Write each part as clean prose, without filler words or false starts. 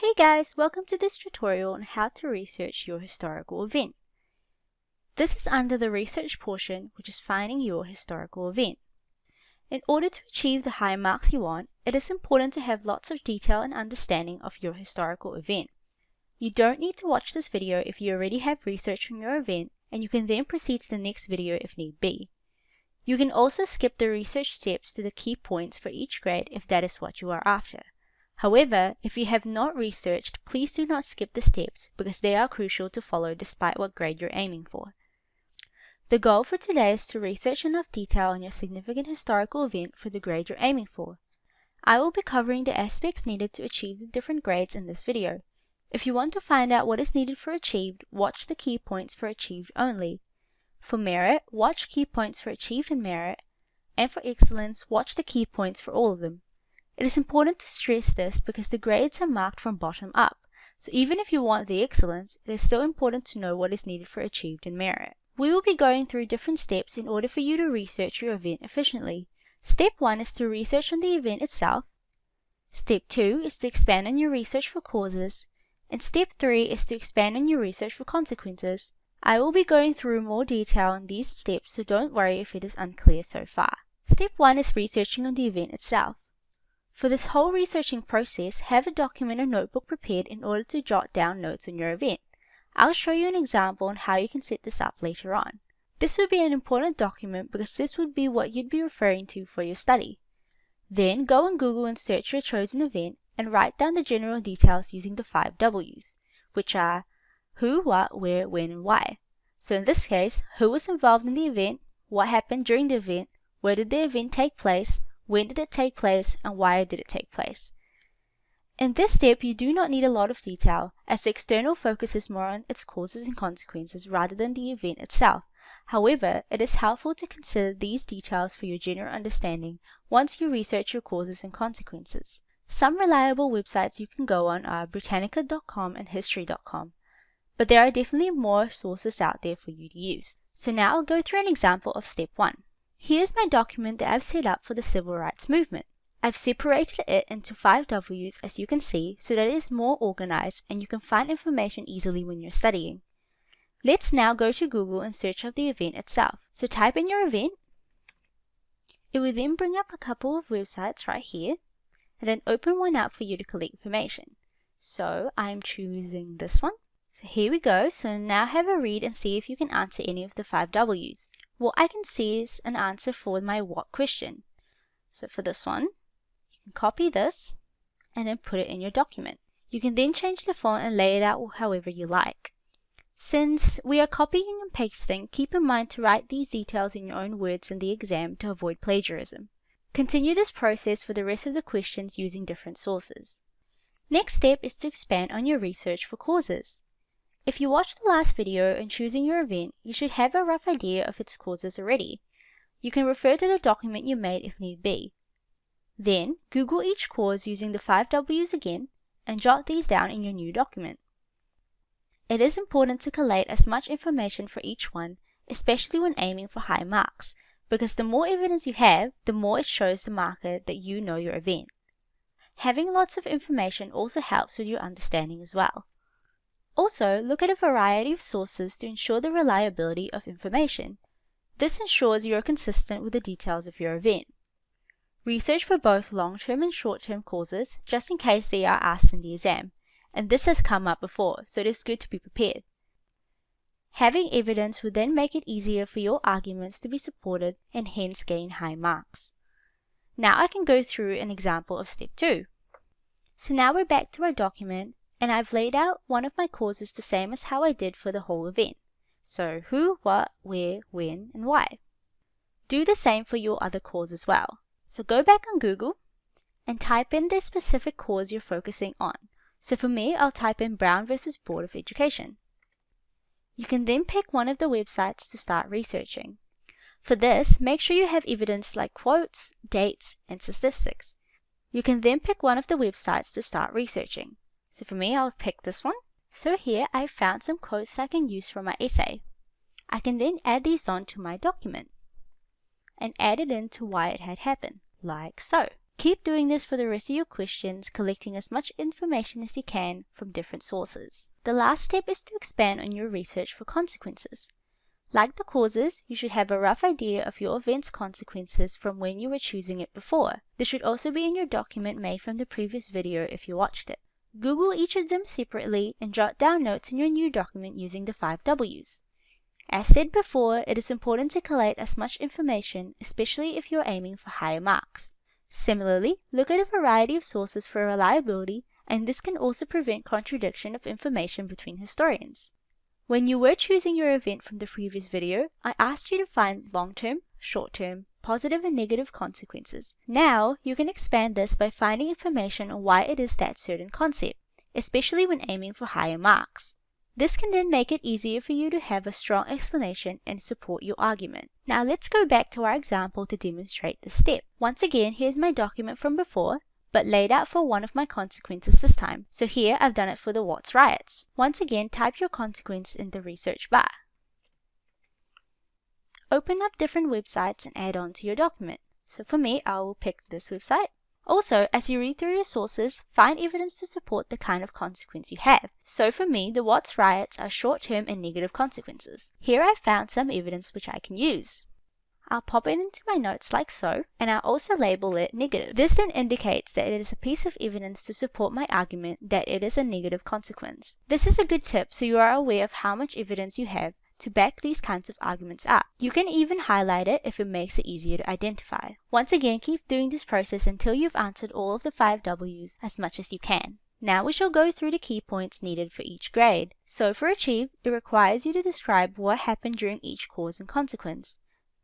Hey guys, welcome to this tutorial on how to research your historical event. This is under the research portion, which is finding your historical event. In order to achieve the high marks you want, it is important to have lots of detail and understanding of your historical event. You don't need to watch this video if you already have research on your event, and you can then proceed to the next video if need be. You can also skip the research steps to the key points for each grade if that is what you are after. However, if you have not researched, please do not skip the steps because they are crucial to follow despite what grade you're aiming for. The goal for today is to research enough detail on your significant historical event for the grade you're aiming for. I will be covering the aspects needed to achieve the different grades in this video. If you want to find out what is needed for achieved, watch the key points for achieved only. For merit, watch key points for achieved and merit, and for excellence, watch the key points for all of them. It is important to stress this because the grades are marked from bottom up, so even if you want the excellence, it is still important to know what is needed for achieved and merit. We will be going through different steps in order for you to research your event efficiently. Step 1 is to research on the event itself. Step 2 is to expand on your research for causes. And Step 3 is to expand on your research for consequences. I will be going through more detail on these steps, so don't worry if it is unclear so far. Step 1 is researching on the event itself. For this whole researching process, have a document or notebook prepared in order to jot down notes on your event. I'll show you an example on how you can set this up later on. This would be an important document because this would be what you'd be referring to for your study. Then go on Google and search your chosen event and write down the general details using the 5 W's, which are who, what, where, when, and why. So in this case, who was involved in the event, what happened during the event, where did the event take place, when did it take place, and why did it take place. In this step, you do not need a lot of detail, as the external focus is more on its causes and consequences rather than the event itself. However, it is helpful to consider these details for your general understanding once you research your causes and consequences. Some reliable websites you can go on are Britannica.com and History.com, but there are definitely more sources out there for you to use. So now I'll go through an example of Step 1. Here's my document that I've set up for the civil rights movement. I've separated it into 5 W's as you can see so that it is more organized and you can find information easily when you're studying. Let's now go to Google and search up the event itself. So type in your event. It will then bring up a couple of websites right here and then open one up for you to collect information. So I'm choosing this one. So here we go. So now have a read and see if you can answer any of the 5 W's. What I can see is an answer for my what question. So for this one, you can copy this and then put it in your document. You can then change the font and lay it out however you like. Since we are copying and pasting, keep in mind to write these details in your own words in the exam to avoid plagiarism. Continue this process for the rest of the questions using different sources. Next step is to expand on your research for causes. If you watched the last video on choosing your event, you should have a rough idea of its causes already. You can refer to the document you made if need be. Then, Google each cause using the 5 W's again and jot these down in your new document. It is important to collate as much information for each one, especially when aiming for high marks, because the more evidence you have, the more it shows the marker that you know your event. Having lots of information also helps with your understanding as well. Also, look at a variety of sources to ensure the reliability of information. This ensures you are consistent with the details of your event. Research for both long-term and short-term causes, just in case they are asked in the exam, and this has come up before, so it is good to be prepared. Having evidence would then make it easier for your arguments to be supported and hence gain high marks. Now I can go through an example of Step 2. So now we're back to our document, and I've laid out one of my causes the same as how I did for the whole event. So who, what, where, when, and why. Do the same for your other cause as well. So go back on Google and type in the specific cause you're focusing on. So for me, I'll type in Brown versus Board of Education. You can then pick one of the websites to start researching. For this, make sure you have evidence like quotes, dates, and statistics. You can then pick one of the websites to start researching. So for me, I'll pick this one. So here I've found some quotes I can use for my essay. I can then add these on to my document and add it into why it had happened, like so. Keep doing this for the rest of your questions, collecting as much information as you can from different sources. The last step is to expand on your research for consequences. Like the causes, you should have a rough idea of your event's consequences from when you were choosing it before. This should also be in your document made from the previous video if you watched it. Google each of them separately and jot down notes in your new document using the 5 W's. As said before, it is important to collate as much information, especially if you are aiming for higher marks. Similarly, look at a variety of sources for reliability, and this can also prevent contradiction of information between historians. When you were choosing your event from the previous video, I asked you to find long-term, short-term, positive and negative consequences. Now, you can expand this by finding information on why it is that certain concept, especially when aiming for higher marks. This can then make it easier for you to have a strong explanation and support your argument. Now let's go back to our example to demonstrate this step. Once again, here's my document from before, but laid out for one of my consequences this time. So here I've done it for the Watts riots. Once again, type your consequence in the research bar. Open up different websites and add on to your document. So for me, I will pick this website. Also, as you read through your sources, find evidence to support the kind of consequence you have. So for me, the Watts riots are short-term and negative consequences. Here I found some evidence which I can use. I'll pop it into my notes like so, and I'll also label it negative. This then indicates that it is a piece of evidence to support my argument that it is a negative consequence. This is a good tip so you are aware of how much evidence you have to back these kinds of arguments up. You can even highlight it if it makes it easier to identify. Once again, keep doing this process until you've answered all of the 5 W's as much as you can. Now we shall go through the key points needed for each grade. So for Achieve, it requires you to describe what happened during each cause and consequence.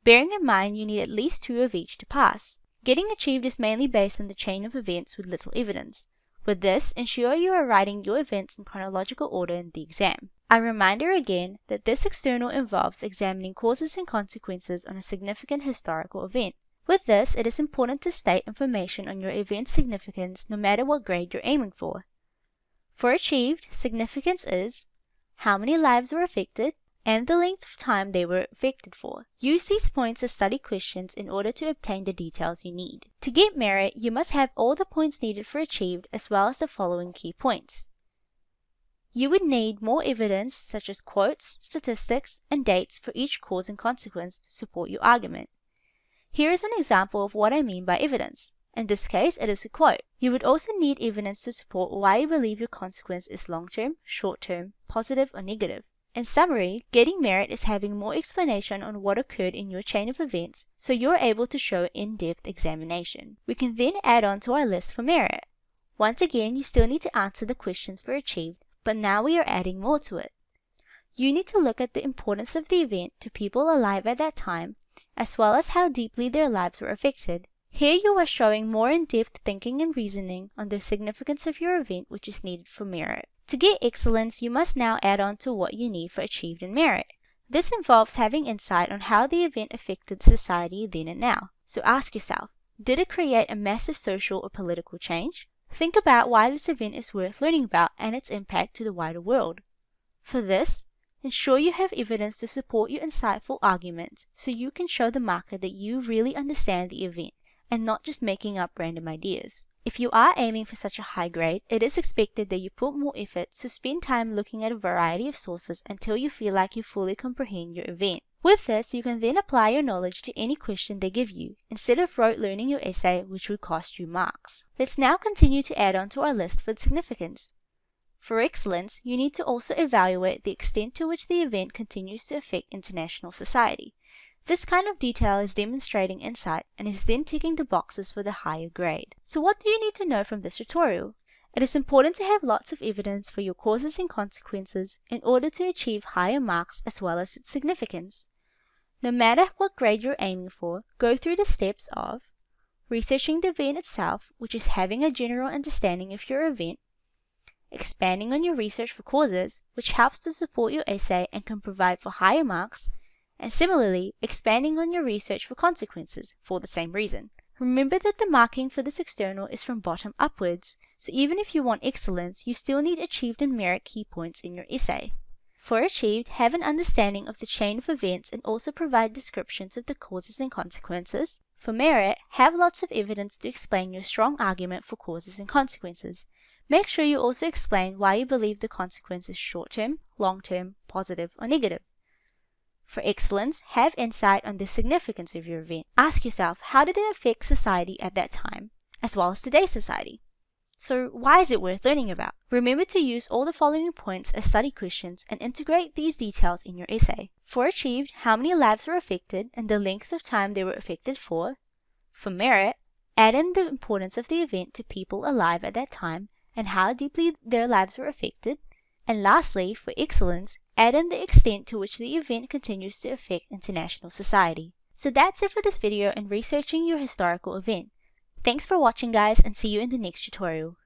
Bearing in mind you need at least 2 of each to pass. Getting Achieved is mainly based on the chain of events with little evidence. With this, ensure you are writing your events in chronological order in the exam. A reminder again that this external involves examining causes and consequences on a significant historical event. With this, it is important to state information on your event's significance no matter what grade you're aiming for. For Achieved, significance is how many lives were affected and the length of time they were affected for. Use these points as study questions in order to obtain the details you need. To get merit, you must have all the points needed for Achieved as well as the following key points. You would need more evidence such as quotes, statistics, and dates for each cause and consequence to support your argument. Here is an example of what I mean by evidence. In this case, it is a quote. You would also need evidence to support why you believe your consequence is long-term, short-term, positive, or negative. In summary, getting merit is having more explanation on what occurred in your chain of events so you're able to show in-depth examination. We can then add on to our list for merit. Once again, you still need to answer the questions for Achieved, but now we are adding more to it. You need to look at the importance of the event to people alive at that time, as well as how deeply their lives were affected. Here you are showing more in-depth thinking and reasoning on the significance of your event which is needed for merit. To get excellence, you must now add on to what you need for Achieved and merit. This involves having insight on how the event affected society then and now. So ask yourself, did it create a massive social or political change? Think about why this event is worth learning about and its impact to the wider world. For this, ensure you have evidence to support your insightful arguments so you can show the marker that you really understand the event and not just making up random ideas. If you are aiming for such a high grade, it is expected that you put more effort, so spend time looking at a variety of sources until you feel like you fully comprehend your event. With this, you can then apply your knowledge to any question they give you, instead of rote learning your essay, which would cost you marks. Let's now continue to add on to our list for significance. For excellence, you need to also evaluate the extent to which the event continues to affect international society. This kind of detail is demonstrating insight and is then ticking the boxes for the higher grade. So what do you need to know from this tutorial? It is important to have lots of evidence for your causes and consequences in order to achieve higher marks as well as its significance. No matter what grade you're aiming for, go through the steps of researching the event itself, which is having a general understanding of your event, expanding on your research for causes, which helps to support your essay and can provide for higher marks, and similarly, expanding on your research for consequences for the same reason. Remember that the marking for this external is from bottom upwards, so even if you want excellence, you still need Achieved and merit key points in your essay. For achieved, have an understanding of the chain of events and also provide descriptions of the causes and consequences. For merit, have lots of evidence to explain your strong argument for causes and consequences. Make sure you also explain why you believe the consequence is short-term, long-term, positive, or negative. For excellence, have insight on the significance of your event. Ask yourself, how did it affect society at that time, as well as today's society? So why is it worth learning about? Remember to use all the following points as study questions and integrate these details in your essay. For achieved, how many lives were affected and the length of time they were affected for. For merit, add in the importance of the event to people alive at that time and how deeply their lives were affected. And lastly, for excellence, add in the extent to which the event continues to affect international society. So that's it for this video in researching your historical event. Thanks for watching guys, and see you in the next tutorial.